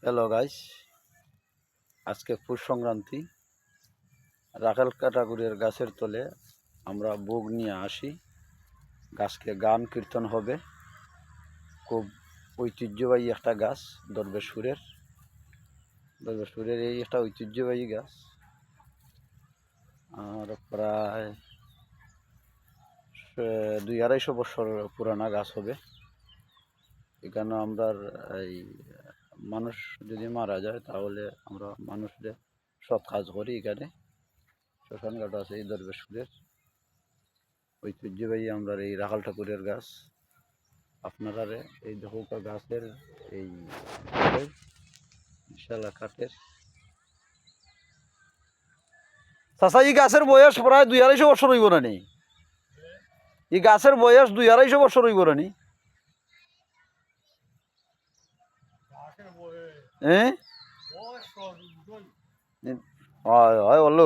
Hello guys, আজকে পৌষ সংক্রান্তি। রাখাল কাটাগুড়ির গাছের তলে আমরা ভোগ নিয়ে আসি। গাছকে গান কীর্তন হবে। খুব ঐতিহ্যবাহী একটা গাছ, দরবেশপুরের এই একটা ঐতিহ্যবাহী গাছ। আর প্রায় 200-250 বছর পুরানা গাছ হবে। এখানে আমরা এই মানুষ যদি মারা যায় তাহলে আমরা মানুষদের সৎ কাজ করি। এখানে শ্মশান ঘাট আছে এই দরবেশপুরের ঐতিহ্যবাহী আমরা এই রাখাল ঠাকুরের গাছ। আপনারা এই দহকা গাছের এই বিশাল কাঠের চাচা, এই গাছের বয়স প্রায় 250 বছর হইব না নি? এই গাছের বয়স 250 বছর হইব না নি? হ্যাঁ, হয় হয়, বললো